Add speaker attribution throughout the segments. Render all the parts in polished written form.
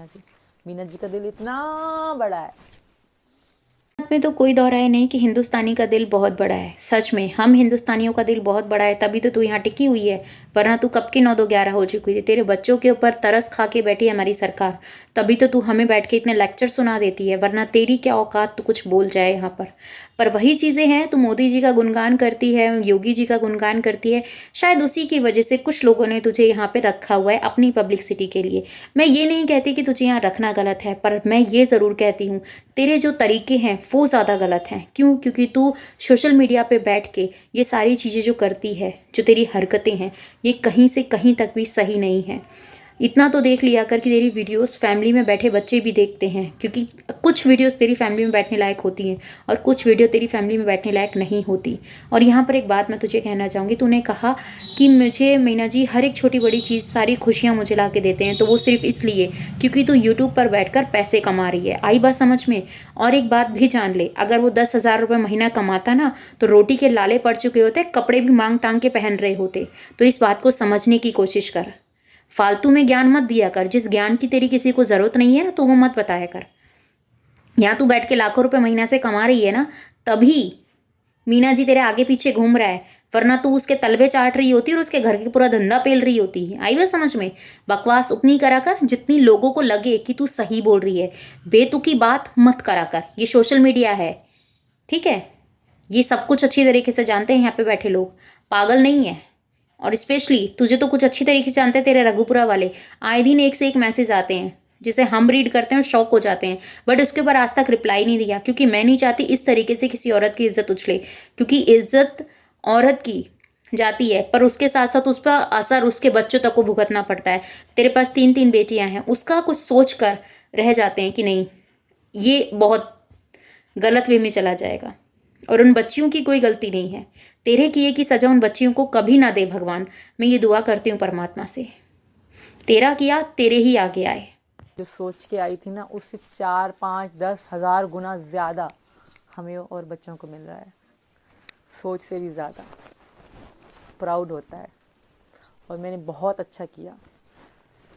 Speaker 1: जी। मीना जी का दिल इतना बड़ा है।
Speaker 2: में तो कोई दौराय नहीं कि हिंदुस्तानी का दिल बहुत बड़ा है। सच में हम हिंदुस्तानियों का दिल बहुत बड़ा है, तभी तो तू यहाँ टिकी हुई है। वरना तू कब की 9 2 11 हो चुकी थी। तेरे बच्चों के ऊपर तरस खा के बैठी है हमारी सरकार, तभी तो तू हमें बैठ के इतने लेक्चर सुना देती है। वरना तेरी क्या औकात तू कुछ बोल जाए यहाँ पर वही चीज़ें हैं। तू मोदी जी का गुणगान करती है, योगी जी का गुणगान करती है। शायद उसी की वजह से कुछ लोगों ने तुझे यहाँ पे रखा हुआ है अपनी पब्लिसिटी के लिए। मैं ये नहीं कहती कि तुझे यहाँ रखना गलत है, पर मैं ये ज़रूर कहती हूँ तेरे जो तरीके हैं वो ज़्यादा गलत हैं। क्यों? क्योंकि तू सोशल मीडिया पे बैठ के ये सारी चीज़ें जो करती है, जो तेरी हरकतें हैं, ये कहीं से कहीं तक भी सही नहीं है। इतना तो देख लिया कर कि तेरी वीडियोस फैमिली में बैठे बच्चे भी देखते हैं, क्योंकि कुछ वीडियोस तेरी फैमिली में बैठने लायक होती हैं और कुछ वीडियो तेरी फैमिली में बैठने लायक नहीं होती। और यहाँ पर एक बात मैं तुझे कहना चाहूँगी। तूने कहा कि मुझे मीना जी हर एक छोटी बड़ी चीज़, सारी खुशियाँ मुझे ला के देते हैं, तो वो सिर्फ इसलिए क्योंकि तू यूट्यूब पर बैठकर पैसे कमा रही है। आई बात समझ में? और एक बात भी जान ले, अगर वो 10,000 रुपये महीना कमाता ना, तो रोटी के लाले पड़ चुके होते, कपड़े भी मांग टांग के पहन रहे होते। तो इस बात को समझने की कोशिश कर। फालतू में ज्ञान मत दिया कर। जिस ज्ञान की तेरी किसी को जरूरत नहीं है ना, तो वो मत बताया कर। यहाँ तू बैठ के लाखों रुपए महीना से कमा रही है ना, तभी मीना जी तेरे आगे पीछे घूम रहा है। वरना तू उसके तलवे चाट रही होती और उसके घर के पूरा धंधा पेल रही होती है। आई बात समझ में? बकवास उतनी करा कर जितनी लोगों को लगे कि तू सही बोल रही है। बेतुकी बात मत करा कर। ये सोशल मीडिया है, ठीक है? ये सब कुछ अच्छी तरीके से जानते हैं यहाँ पे बैठे लोग, पागल नहीं है। और स्पेशली तुझे तो कुछ अच्छी तरीके से जानते हैं तेरे रघुपुरा वाले। आए दिन एक से एक मैसेज आते हैं जिसे हम रीड करते हैं और शॉक हो जाते हैं, बट उसके ऊपर आज तक रिप्लाई नहीं दिया, क्योंकि मैं नहीं चाहती इस तरीके से किसी औरत की इज्जत उछले। क्योंकि इज्जत औरत की जाती है, पर उसके साथ साथ उस पर असर उसके बच्चों तक को भुगतना पड़ता है। तेरे पास 3 3 बेटियां हैं, उसका कुछ सोच कर रह जाते हैं कि नहीं, ये बहुत गलत वे में चला जाएगा। और उन बच्चियों की कोई गलती नहीं है। तेरे किए की सजा उन बच्चियों को कभी ना दे भगवान। मैं ये दुआ करती हूँ परमात्मा से, तेरा किया तेरे ही आगे आए।
Speaker 1: जो सोच के आई थी ना, उससे 4 5 10 हज़ार गुना ज़्यादा हमें और बच्चों को मिल रहा है। सोच से भी ज़्यादा प्राउड होता है। और मैंने बहुत अच्छा किया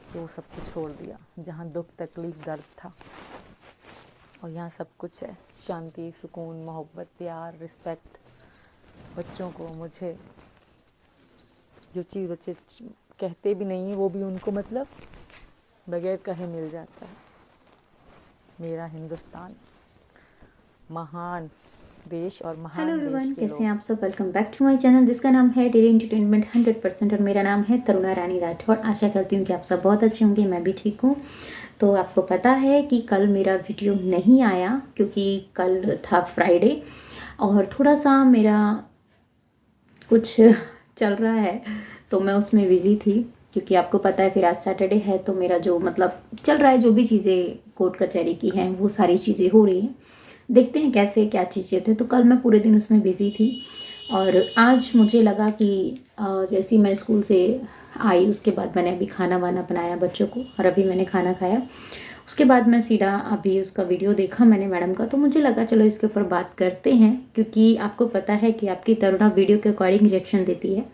Speaker 1: कि वो सब कुछ छोड़ दिया। जहाँ दुख तकलीफ दर्द था, और यहाँ सब कुछ है। शांति, सुकून, मोहब्बत, प्यार, रिस्पेक्ट। बच्चों को, मुझे जो चीज़ बच्चे कहते भी नहीं है, वो भी उनको मतलब बगैर कहे मिल जाता है। मेरा हिंदुस्तान महान देश और
Speaker 2: हेलो
Speaker 1: महान देश
Speaker 2: एवरीवन,
Speaker 1: के
Speaker 2: कैसे हैं
Speaker 1: लोग।
Speaker 2: आप सब? Welcome back to my channel जिसका नाम है डेली एंटरटेनमेंट 100%, और मेरा नाम है तरुणा रानी राठौड़। आशा करती हूँ कि आप सब बहुत अच्छे होंगे, मैं भी ठीक हूँ। तो आपको पता है कि कल मेरा वीडियो नहीं आया क्योंकि कल था फ्राइडे, और थोड़ा सा मेरा कुछ चल रहा है, तो मैं उसमें बिज़ी थी। क्योंकि आपको पता है फिर आज सैटरडे है, तो मेरा जो मतलब चल रहा है, जो भी चीज़ें कोर्ट कचहरी की हैं वो सारी चीज़ें हो रही हैं। देखते हैं कैसे क्या चीज़ें थे। तो कल मैं पूरे दिन उसमें बिज़ी थी, और आज मुझे लगा कि जैसे ही मैं स्कूल से आई उसके बाद मैंने अभी खाना वाना बनाया बच्चों को, और अभी मैंने खाना खाया। उसके बाद मैं सीधा अभी उसका वीडियो देखा मैंने मैडम का, तो मुझे लगा चलो इसके ऊपर बात करते हैं। क्योंकि आपको पता है कि आपकी तरुणा वीडियो के अकॉर्डिंग रिएक्शन देती है,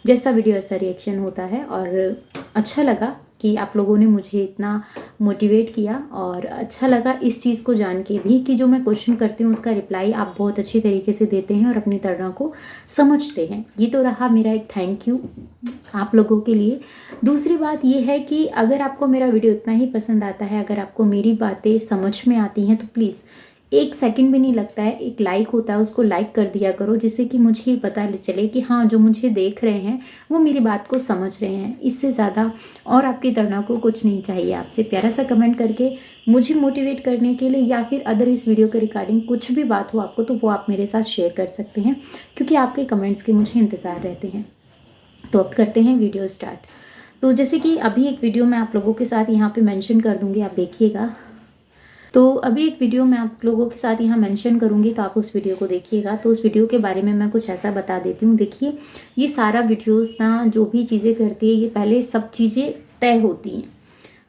Speaker 2: जैसा वीडियो ऐसा रिएक्शन होता है। और अच्छा लगा कि आप लोगों ने मुझे इतना मोटिवेट किया, और अच्छा लगा इस चीज़ को जान के भी कि जो मैं क्वेश्चन करती हूँ उसका रिप्लाई आप बहुत अच्छी तरीके से देते हैं और अपनी तरुणा को समझते हैं। ये तो रहा मेरा एक थैंक यू आप लोगों के लिए। दूसरी बात ये है कि अगर आपको मेरा वीडियो इतना ही पसंद आता है, अगर आपको मेरी बातें समझ में आती हैं, तो प्लीज़ 1 सेकंड भी नहीं लगता है, एक लाइक होता है उसको लाइक कर दिया करो, जिससे कि मुझे ये पता चले कि हाँ, जो मुझे देख रहे हैं वो मेरी बात को समझ रहे हैं। इससे ज़्यादा और आपकी तरुणा को कुछ नहीं चाहिए आपसे। प्यारा सा कमेंट करके मुझे मोटिवेट करने के लिए, या फिर अदर इस वीडियो के रिगार्डिंग कुछ भी बात हो आपको, तो वो आप मेरे साथ शेयर कर सकते हैं, क्योंकि आपके कमेंट्स के मुझे इंतज़ार रहते हैं। तो अब करते हैं वीडियो स्टार्ट। तो जैसे कि अभी एक वीडियो मैं आप लोगों के साथ यहाँ पे मेंशन कर दूँगी, आप देखिएगा। तो अभी एक वीडियो मैं आप लोगों के साथ यहाँ मेंशन करूँगी, तो आप उस वीडियो को देखिएगा। तो उस वीडियो के बारे में मैं कुछ ऐसा बता देती हूँ। देखिए, ये सारा वीडियोस ना जो भी चीज़ें करती है, ये पहले सब चीज़ें तय होती हैं,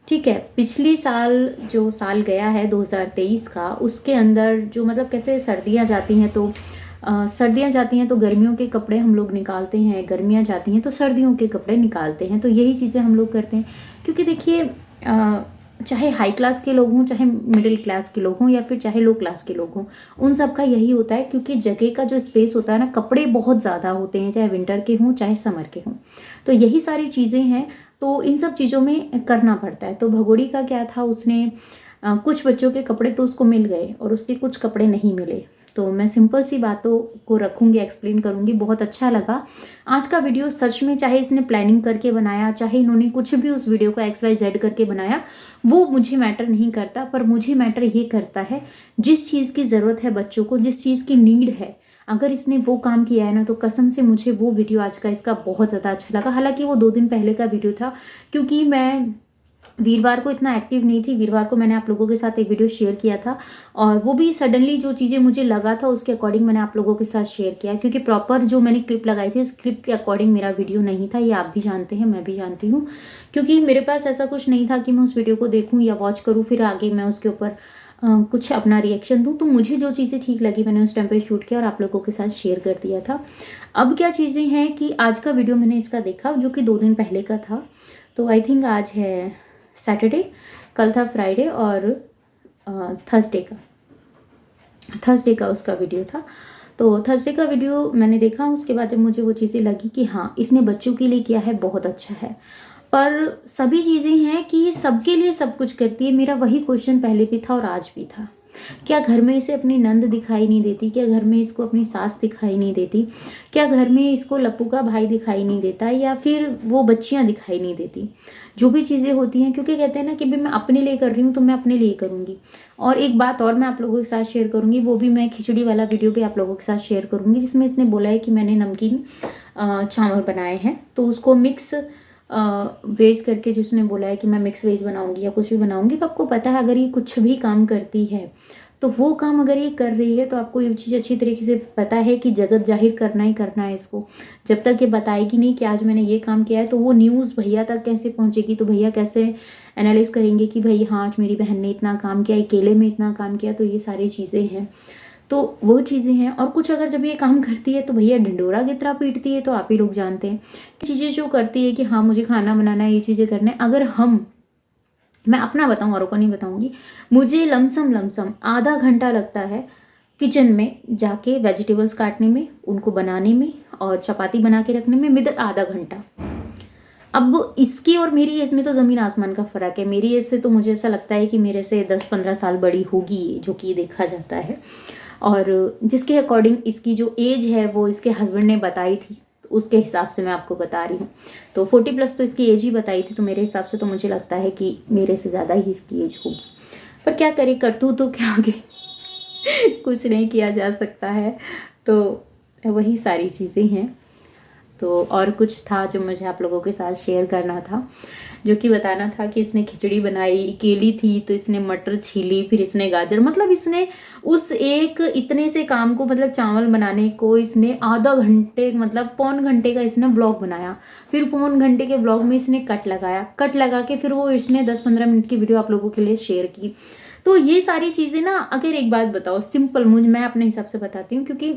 Speaker 2: ठीक है? पिछली साल जो साल गया है 2023 का, उसके अंदर जो मतलब कैसे सर्दियाँ जाती हैं, तो सर्दियाँ जाती हैं तो गर्मियों के कपड़े हम लोग निकालते हैं, गर्मियाँ जाती हैं तो सर्दियों के कपड़े निकालते हैं। तो यही चीज़ें हम लोग करते हैं। क्योंकि देखिए चाहे हाई क्लास के लोग हों, चाहे मिडिल क्लास के लोग हों, या फिर चाहे लो क्लास के लोग हों, उन सब का यही होता है, क्योंकि जगह का जो स्पेस होता है ना, कपड़े बहुत ज़्यादा होते हैं, चाहे विंटर के हों चाहे समर के हों। तो यही सारी चीज़ें हैं, तो इन सब चीज़ों में करना पड़ता है। तो भगोड़ी का क्या था, उसने कुछ बच्चों के कपड़े तो उसको मिल गए और उसके कुछ कपड़े नहीं मिले। तो मैं सिंपल सी बातों को रखूँगी, एक्सप्लेन करूँगी। बहुत अच्छा लगा आज का वीडियो सच में। चाहे इसने प्लानिंग करके बनाया, चाहे इन्होंने कुछ भी उस वीडियो को XYZ करके बनाया, वो मुझे मैटर नहीं करता। पर मुझे मैटर ये करता है, जिस चीज़ की ज़रूरत है बच्चों को, जिस चीज़ की नीड है, अगर इसने वो काम किया है ना, तो कसम से मुझे वो वीडियो आज का इसका बहुत ज़्यादा अच्छा लगा। हालांकि वो 2 दिन पहले का वीडियो था, क्योंकि मैं वीरवार को इतना एक्टिव नहीं थी। वीरवार को मैंने आप लोगों के साथ एक वीडियो शेयर किया था, और वो भी सडनली जो चीज़ें मुझे लगा था उसके अकॉर्डिंग मैंने आप लोगों के साथ शेयर किया, क्योंकि प्रॉपर जो मैंने क्लिप लगाई थी उस क्लिप के अकॉर्डिंग मेरा वीडियो नहीं था। ये आप भी जानते हैं, मैं भी जानती हूँ, क्योंकि मेरे पास ऐसा कुछ नहीं था कि मैं उस वीडियो को देखूँ या वॉच करूँ फिर आगे मैं उसके ऊपर कुछ अपना रिएक्शन दूँ। तो मुझे जो चीज़ें ठीक लगी मैंने उस टाइम पे शूट किया और आप लोगों के साथ शेयर कर दिया था। अब क्या चीज़ें हैं कि आज का वीडियो मैंने इसका देखा, जो कि 2 दिन पहले का था। तो आई थिंक आज है सैटरडे, कल था फ्राइडे, और थर्सडे का उसका वीडियो था। तो थर्सडे का वीडियो मैंने देखा, उसके बाद जब मुझे वो चीज़ें लगी कि हाँ इसने बच्चों के लिए किया है, बहुत अच्छा है। पर सभी चीज़ें हैं कि सबके लिए सब कुछ करती है। मेरा वही क्वेश्चन पहले भी था और आज भी था, क्या घर में इसे अपनी नंद दिखाई नहीं देती? क्या घर में इसको अपनी सास दिखाई नहीं देती? क्या घर में इसको लप्पू का भाई दिखाई नहीं देता, या फिर वो बच्चियां दिखाई नहीं देती? जो भी चीज़ें होती हैं, क्योंकि कहते हैं ना कि भाई मैं अपने लिए कर रही हूँ तो मैं अपने लिए करूँगी। और एक बात और मैं आप लोगों के साथ शेयर करूँगी, वो भी मैं खिचड़ी वाला वीडियो भी आप लोगों के साथ शेयर करूँगी, जिसमें इसने बोला है कि मैंने नमकीन चावल बनाए हैं, तो उसको मिक्स वेज करके जिसने बोला है कि मैं मिक्स वेज बनाऊंगी या कुछ भी बनाऊंगी। तो आपको पता है, अगर ये कुछ भी काम करती है तो वो काम अगर ये कर रही है तो आपको ये चीज़ अच्छी तरीके से पता है कि जगत जाहिर करना ही करना है इसको। जब तक ये बताएगी नहीं कि आज मैंने ये काम किया है, तो वो न्यूज़ भैया तक कैसे पहुंचेगी? तो भैया कैसे एनालाइज करेंगे कि भाई हाँ आज मेरी बहन ने इतना काम किया, अकेले में इतना काम किया? तो ये सारी चीज़ें हैं, तो वो चीज़ें हैं। और कुछ अगर जब ये काम करती है तो भैया ढिंडोरा कितना पीटती है, तो आप ही लोग जानते हैं। चीज़ें जो करती है कि हाँ मुझे खाना बनाना है, ये चीज़ें करना है, अगर मैं अपना बताऊँ, औरों को नहीं बताऊँगी, मुझे लमसम आधा घंटा लगता है किचन में जाके वेजिटेबल्स काटने में, उनको बनाने में, और चपाती बना के रखने में विद आधा घंटा। अब इसकी और मेरी एज में तो ज़मीन आसमान का फ़र्क है। मेरी एज से तो मुझे ऐसा लगता है कि मेरे से 10-15 साल बड़ी होगी ये, जो कि देखा जाता है। और जिसके अकॉर्डिंग इसकी जो एज है वो इसके हस्बैंड ने बताई थी, तो उसके हिसाब से मैं आपको बता रही हूँ। तो 40+ तो इसकी एज ही बताई थी, तो मेरे हिसाब से तो मुझे लगता है कि मेरे से ज़्यादा ही इसकी एज होगी। पर क्या करे, करतूत तो क्या आगे कुछ नहीं किया जा सकता है। तो वही सारी चीज़ें हैं। तो और कुछ था जो मुझे आप लोगों के साथ शेयर करना था, जो कि बताना था कि इसने खिचड़ी बनाई, अकेली थी तो इसने मटर छीली, फिर इसने गाजर, मतलब इसने उस एक इतने से काम को, मतलब चावल बनाने को इसने आधा घंटे, मतलब पौन घंटे का इसने ब्लॉग बनाया। फिर पौन घंटे के ब्लॉग में इसने कट लगाया, कट लगा के फिर वो इसने 10-15 मिनट की वीडियो आप लोगों के लिए शेयर की। तो ये सारी चीज़ें ना, अगर एक बात बताओ सिंपल, मैं अपने हिसाब से बताती हूँ, क्योंकि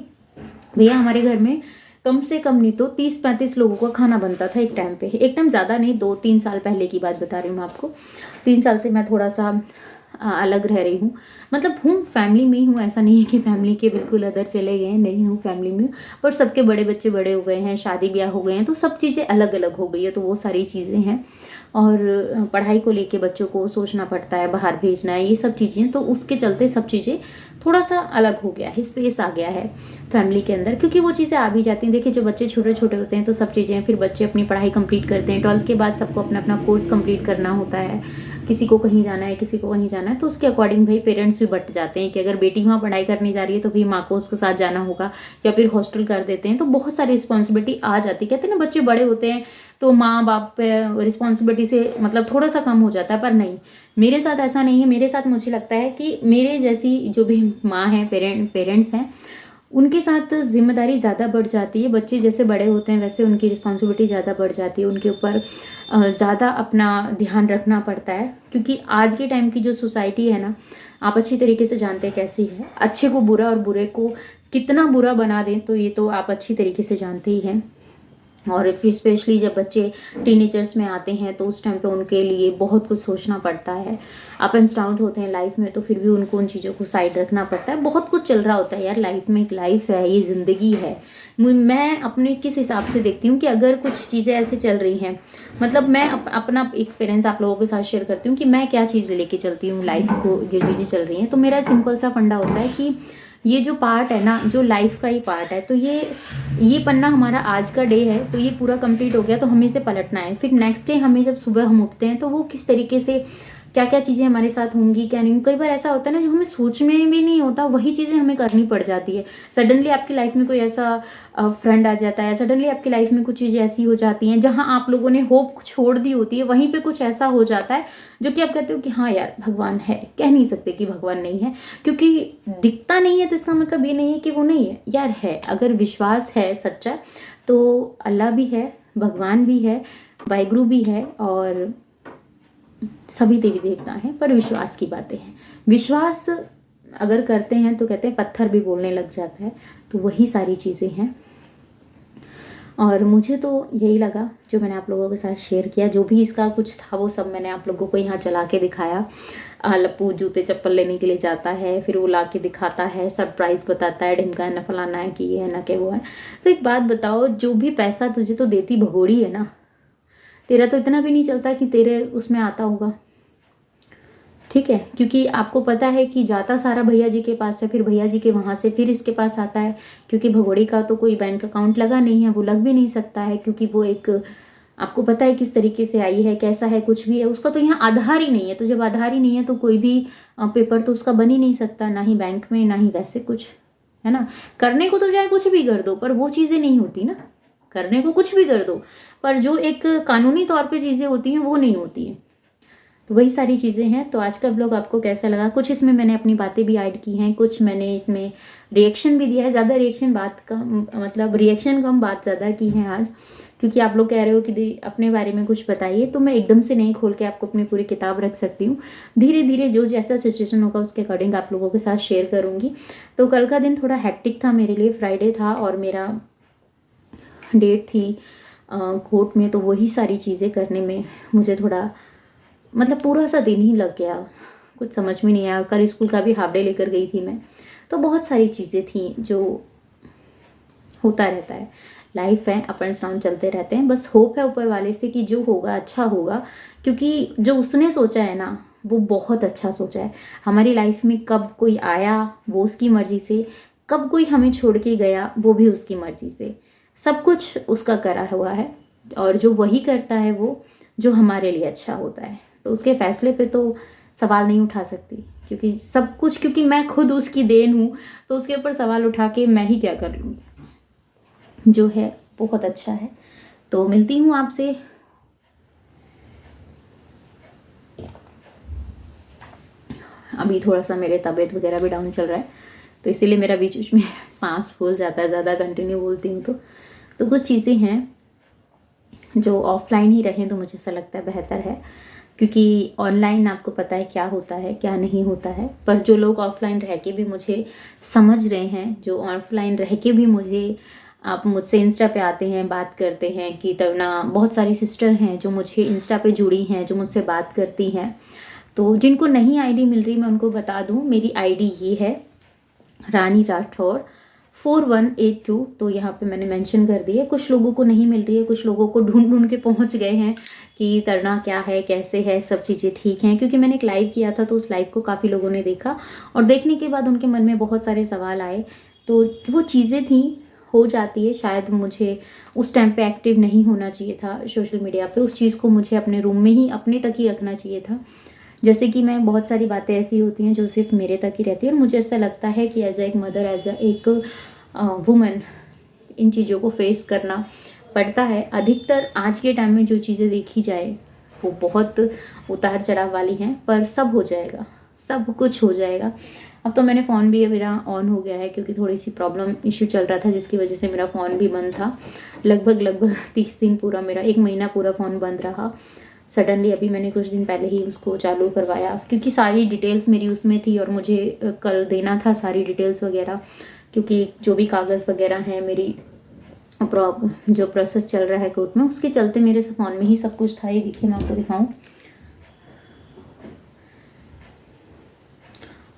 Speaker 2: भैया हमारे घर में कम से कम नहीं तो 30-35 लोगों का खाना बनता था एक टाइम पे। एक टाइम ज़्यादा नहीं, 2-3 साल पहले की बात बता रही हूँ मैं आपको। 3 साल से मैं थोड़ा सा अलग रह रही हूँ, मतलब हूँ फैमिली में ही हूँ, ऐसा नहीं है कि फैमिली के बिल्कुल अदर चले गए हैं, नहीं हूँ फैमिली में। पर सबके बड़े बच्चे बड़े हो गए हैं, शादी ब्याह हो गए हैं, तो सब चीज़ें अलग अलग हो गई है। तो वो सारी चीज़ें हैं, और पढ़ाई को लेके बच्चों को सोचना पड़ता है, बाहर भेजना है, ये सब चीज़ें, तो उसके चलते सब चीज़ें थोड़ा सा अलग हो गया है, स्पेस आ गया है फैमिली के अंदर, क्योंकि वो चीज़ें आ भी जाती हैं। देखिए जब बच्चे छोटे छोटे होते हैं तो सब चीज़ें, फिर बच्चे अपनी पढ़ाई कंप्लीट करते हैं, 12th के बाद सबको अपना अपना कोर्स कंप्लीट करना होता है, किसी को कहीं जाना है, किसी को कहीं जाना है, तो उसके अकॉर्डिंग भाई पेरेंट्स भी बट जाते हैं कि अगर बेटी वहाँ पढ़ाई करने जा रही है तो भाई माँ को उसके साथ जाना होगा, या फिर हॉस्टल कर देते हैं, तो बहुत सारी रिस्पॉन्सिबिलिटी आ जाती है। कहते हैं ना बच्चे बड़े होते हैं तो माँ बाप पे रिस्पॉन्सिबिलिटी से मतलब थोड़ा सा कम हो जाता है, पर नहीं, मेरे साथ ऐसा नहीं है। मेरे साथ मुझे लगता है कि मेरे जैसी जो भी माँ हैं, पेरेंट्स हैं, उनके साथ जिम्मेदारी ज़्यादा बढ़ जाती है। बच्चे जैसे बड़े होते हैं वैसे उनकी रिस्पॉन्सिबिलिटी ज़्यादा बढ़ जाती है, उनके ऊपर ज़्यादा अपना ध्यान रखना पड़ता है, क्योंकि आज के टाइम की जो सोसाइटी है ना, आप अच्छी तरीके से जानते हैं कैसी है। अच्छे को बुरा और बुरे को कितना बुरा बना दें, तो ये तो आप अच्छी तरीके से जानते ही हैं। और फिर स्पेशली जब बच्चे टीनेजर्स में आते हैं तो उस टाइम पे उनके लिए बहुत कुछ सोचना पड़ता है। अप एंड डाउन होते हैं लाइफ में, तो फिर भी उनको उन चीज़ों को साइड रखना पड़ता है। बहुत कुछ चल रहा होता है यार लाइफ में, एक लाइफ है, ये ज़िंदगी है। मैं अपने किस हिसाब से देखती हूँ कि अगर कुछ चीज़ें ऐसे चल रही हैं, मतलब मैं अपना एक्सपीरियंस आप लोगों के साथ शेयर करती हूँ कि मैं क्या चीज़ लेके चलती हूँ लाइफ को, जो चीज़ें चल रही हैं। तो मेरा सिंपल सा फंडा होता है कि ये जो पार्ट है ना, जो लाइफ का ही पार्ट है, तो ये पन्ना हमारा आज का डे है, तो ये पूरा कंप्लीट हो गया, तो हमें इसे पलटना है। फिर नेक्स्ट डे हमें जब सुबह हम उठते हैं तो वो किस तरीके से क्या क्या चीज़ें हमारे साथ होंगी, क्या नहीं। कई बार ऐसा होता है ना जो हमें सोच में भी नहीं होता, वही चीज़ें हमें करनी पड़ जाती है। सडनली आपकी लाइफ में कोई ऐसा फ्रेंड आ जाता है, सडनली आपकी लाइफ में कुछ चीज़ें ऐसी हो जाती हैं जहाँ आप लोगों ने होप छोड़ दी होती है, वहीं पे कुछ ऐसा हो जाता है जो कि आप कहते हो कि हाँ यार भगवान है। कह नहीं सकते कि भगवान नहीं है, क्योंकि दिखता नहीं है तो इसका मतलब ये नहीं है कि वो नहीं है यार, है। अगर विश्वास है सच्चा तो अल्लाह भी है, भगवान भी है, वाहिगुरु भी है, और सभी देवी देवता हैं। पर विश्वास की बातें हैं। विश्वास अगर करते हैं तो कहते हैं पत्थर भी बोलने लग जाता है। तो वही सारी चीज़ें हैं, और मुझे तो यही लगा जो मैंने आप लोगों के साथ शेयर किया। जो भी इसका कुछ था वो सब मैंने आप लोगों को यहाँ चला के दिखाया। लप्पू जूते चप्पल लेने के लिए जाता है, फिर वो ला के दिखाता है, सरप्राइज़ बताता है, ढिमका है ना, फलाना है, कि ये है ना, कि वो है। तो एक बात बताओ, जो भी पैसा तुझे तो देती भगोड़ी है ना, तेरा तो इतना भी नहीं चलता कि तेरे उसमें आता होगा, ठीक है। क्योंकि आपको पता है कि जाता सारा भैया जी के पास है, फिर भैया जी के वहाँ से फिर इसके पास आता है, क्योंकि भगोड़ी का तो कोई बैंक अकाउंट लगा नहीं है, वो लग भी नहीं सकता है, क्योंकि वो एक, आपको पता है किस तरीके से आई है, कैसा है, कुछ भी है उसका तो यहाँ आधार ही नहीं है। तो जब आधार ही नहीं है तो कोई भी पेपर तो उसका बन ही नहीं सकता, ना ही बैंक में, ना ही वैसे कुछ, है ना। करने को तो चाहे कुछ भी कर दो, पर वो चीज़ें नहीं होती ना। करने को कुछ भी कर दो, पर जो एक कानूनी तौर पे चीज़ें होती हैं वो नहीं होती हैं। तो वही सारी चीज़ें हैं। तो आज का ब्लॉग आपको कैसा लगा? कुछ इसमें मैंने अपनी बातें भी ऐड की हैं, कुछ मैंने इसमें रिएक्शन भी दिया है। ज़्यादा रिएक्शन बात का मतलब रिएक्शन कम, बात ज़्यादा की है आज, क्योंकि आप लोग कह रहे हो कि अपने बारे में कुछ बताइए। तो मैं एकदम से नहीं खोल के आपको अपनी पूरी किताब रख सकती हूँ। धीरे धीरे जो जैसा सिचुएशन होगा उसके अकॉर्डिंग आप लोगों के साथ शेयर करूँगी। तो कल का दिन थोड़ा हेक्टिक था मेरे लिए, फ्राइडे था और मेरा डेट थी कोर्ट में, तो वही सारी चीज़ें करने में मुझे थोड़ा मतलब पूरा सा दिन ही लग गया, कुछ समझ में नहीं आया। कल स्कूल का भी हाफ डे लेकर गई थी मैं, तो बहुत सारी चीज़ें थी जो होता रहता है। लाइफ है, अप एंड डाउन चलते रहते हैं। बस होप है ऊपर वाले से कि जो होगा अच्छा होगा, क्योंकि जो उसने सोचा है ना वो बहुत अच्छा सोचा है। हमारी लाइफ में कब कोई आया वो उसकी मर्ज़ी से, कब कोई हमें छोड़ के गया वो भी उसकी मर्ज़ी से, सब कुछ उसका करा हुआ है। और जो वही करता है वो जो हमारे लिए अच्छा होता है, तो उसके फैसले पे तो सवाल नहीं उठा सकती, क्योंकि सब कुछ, क्योंकि मैं खुद उसकी देन हूँ, तो उसके ऊपर सवाल उठा के मैं ही क्या कर लूँगी। जो है बहुत अच्छा है। तो मिलती हूँ आपसे अभी। थोड़ा सा मेरे तबीयत वगैरह भी डाउन चल रहा है, तो इसीलिए मेरा बीच बीच में सांस फूल जाता है, ज़्यादा कंटिन्यू बोलती हूँ तो कुछ चीज़ें हैं जो ऑफलाइन ही रहें तो मुझे ऐसा लगता है बेहतर है, क्योंकि ऑनलाइन आपको पता है क्या होता है क्या नहीं होता है। पर जो लोग ऑफलाइन रह के भी मुझे समझ रहे हैं, जो ऑफलाइन रह के भी मुझे, आप मुझसे इंस्टा पे आते हैं, बात करते हैं कि तवना, बहुत सारी सिस्टर हैं जो मुझे इंस्टा पे जुड़ी हैं, जो मुझसे बात करती हैं। तो जिनको नहीं आईडी मिल रही मैं उनको बता दूं, मेरी आईडी ये है रानी राठौर 4182। तो यहाँ पे मैंने मेंशन कर दी है। कुछ लोगों को नहीं मिल रही है, कुछ लोगों को ढूंढ ढूंढ के पहुँच गए हैं कि तरना क्या है, कैसे है, सब चीज़ें ठीक हैं। क्योंकि मैंने एक लाइव किया था तो उस लाइव को काफ़ी लोगों ने देखा, और देखने के बाद उनके मन में बहुत सारे सवाल आए। तो वो चीज़ें थी, हो जाती है। शायद मुझे उस टाइम पे एक्टिव नहीं होना चाहिए था सोशल मीडिया पे, उस चीज़ को मुझे अपने रूम में ही, अपने तक ही रखना चाहिए था। जैसे कि मैं, बहुत सारी बातें ऐसी होती हैं जो सिर्फ मेरे तक ही रहती है, और मुझे ऐसा लगता है कि एज ए एक मदर, एज ए एक वुमन, इन चीज़ों को फेस करना पड़ता है। अधिकतर आज के टाइम में जो चीज़ें देखी जाए वो बहुत उतार चढ़ाव वाली हैं, पर सब हो जाएगा, सब कुछ हो जाएगा। अब तो मैंने फ़ोन भी मेरा ऑन हो गया है, क्योंकि थोड़ी सी प्रॉब्लम इशू चल रहा था जिसकी वजह से मेरा फ़ोन भी बंद था। लगभग 30 दिन पूरा, मेरा 1 महीना पूरा फ़ोन बंद रहा। सडनली अभी मैंने कुछ दिन पहले ही उसको चालू करवाया, क्योंकि सारी डिटेल्स मेरी उसमें थी और मुझे कल देना था सारी डिटेल्स वगैरह, क्योंकि जो भी कागज़ वगैरह हैं मेरी जो प्रोसेस चल रहा है कोर्ट में, उसके चलते मेरे फ़ोन में ही सब कुछ था। ये देखिए, मैं आपको दिखाऊं,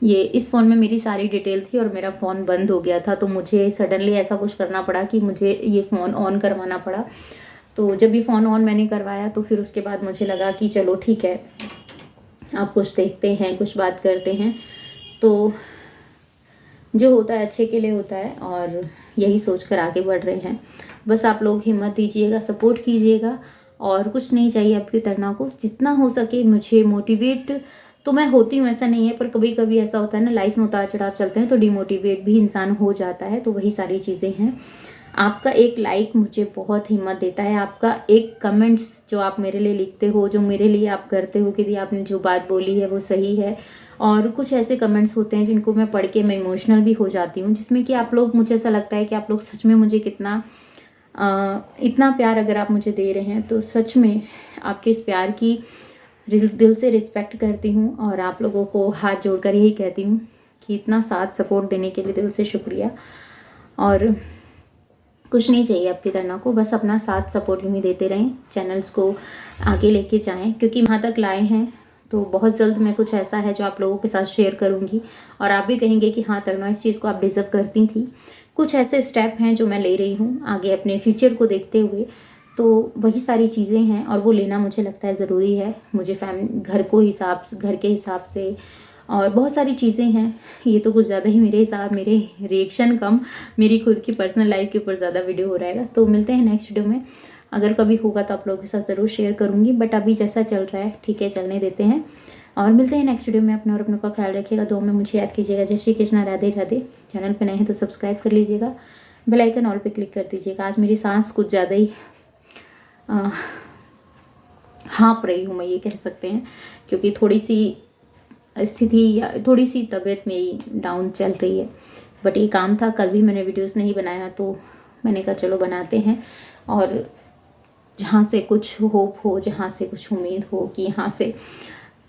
Speaker 2: ये इस फ़ोन में मेरी सारी डिटेल थी और मेरा फ़ोन बंद हो गया था, तो मुझे सडनली ऐसा कुछ करना पड़ा कि मुझे ये फ़ोन ऑन करवाना पड़ा। तो जब ये फ़ोन ऑन मैंने करवाया तो फिर उसके बाद मुझे लगा कि चलो ठीक है, आप कुछ देखते हैं, कुछ बात करते हैं। तो जो होता है अच्छे के लिए होता है और यही सोच कर आगे बढ़ रहे हैं। बस आप लोग हिम्मत दीजिएगा, सपोर्ट कीजिएगा और कुछ नहीं चाहिए आपकी तरना को। जितना हो सके मुझे मोटिवेट तो मैं होती हूँ, ऐसा नहीं है, पर कभी कभी ऐसा होता है ना, लाइफ में उतार चढ़ाव चलते हैं तो डिमोटिवेट भी इंसान हो जाता है। तो वही सारी चीज़ें हैं। आपका एक लाइक मुझे बहुत हिम्मत देता है, आपका एक कमेंट्स जो आप मेरे लिए लिखते हो, जो मेरे लिए आप करते हो कि आपने जो बात बोली है वो सही है। और कुछ ऐसे कमेंट्स होते हैं जिनको मैं पढ़ के मैं इमोशनल भी हो जाती हूँ, जिसमें कि आप लोग, मुझे ऐसा लगता है कि आप लोग सच में मुझे कितना इतना प्यार अगर आप मुझे दे रहे हैं तो सच में आपके इस प्यार की दिल से रिस्पेक्ट करती हूँ। और आप लोगों को हाथ जोड़कर यही कहती हूँ कि इतना साथ सपोर्ट देने के लिए दिल से शुक्रिया। और कुछ नहीं चाहिए आपकी तरना को, बस अपना साथ सपोर्ट यूँ ही देते रहें, चैनल्स को आगे लेके जाएं, क्योंकि वहाँ तक लाए हैं तो बहुत जल्द मैं कुछ ऐसा है जो आप लोगों के साथ शेयर करूँगी और आप भी कहेंगे कि हाँ तरना, इस चीज़ को आप डिज़र्व करती थी। कुछ ऐसे स्टेप हैं जो मैं ले रही हूँ आगे अपने फ्यूचर को देखते हुए, तो वही सारी चीज़ें हैं और वो लेना मुझे लगता है ज़रूरी है। मुझे घर के हिसाब से और बहुत सारी चीज़ें हैं। ये तो कुछ ज़्यादा ही मेरे रिएक्शन कम, मेरी खुद की पर्सनल लाइफ के ऊपर ज़्यादा वीडियो हो रहेगा। तो मिलते हैं नेक्स्ट वीडियो में, अगर कभी होगा तो आप लोगों के साथ ज़रूर शेयर करूँगी, बट अभी जैसा चल रहा है ठीक है, चलने देते हैं। और मिलते हैं नेक्स्ट वीडियो में। अपने और अपनों का ख्याल रखिएगा, दुआ में मुझे याद कीजिएगा। जय श्री कृष्णा, राधे राधे। चैनल पर नए हैं तो सब्सक्राइब कर लीजिएगा, बेल आइकन ऑल पे क्लिक कर दीजिएगा। आज मेरी सांस कुछ ज़्यादा ही हाँप रही हूँ, मैं ये कह सकते हैं, क्योंकि थोड़ी सी स्थिति या थोड़ी सी तबीयत मेरी डाउन चल रही है। बट ये काम था, कल भी मैंने वीडियोस नहीं बनाया तो मैंने कहा चलो बनाते हैं। और जहाँ से कुछ होप हो, जहाँ से कुछ उम्मीद हो कि यहाँ से,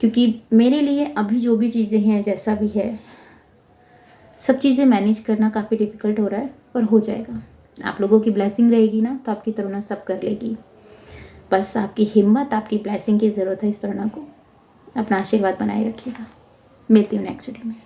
Speaker 2: क्योंकि मेरे लिए अभी जो भी चीज़ें हैं, जैसा भी है, सब चीज़ें मैनेज करना काफ़ी डिफ़िकल्ट हो रहा है, पर हो जाएगा। आप लोगों की ब्लेसिंग रहेगी ना तो आपकी तरुणा सब कर लेगी। बस आपकी हिम्मत, आपकी ब्लेसिंग की ज़रूरत है इस तरुणा को। अपना आशीर्वाद बनाए रखिएगा। मिलती हूँ नेक्स्ट वीडियो में।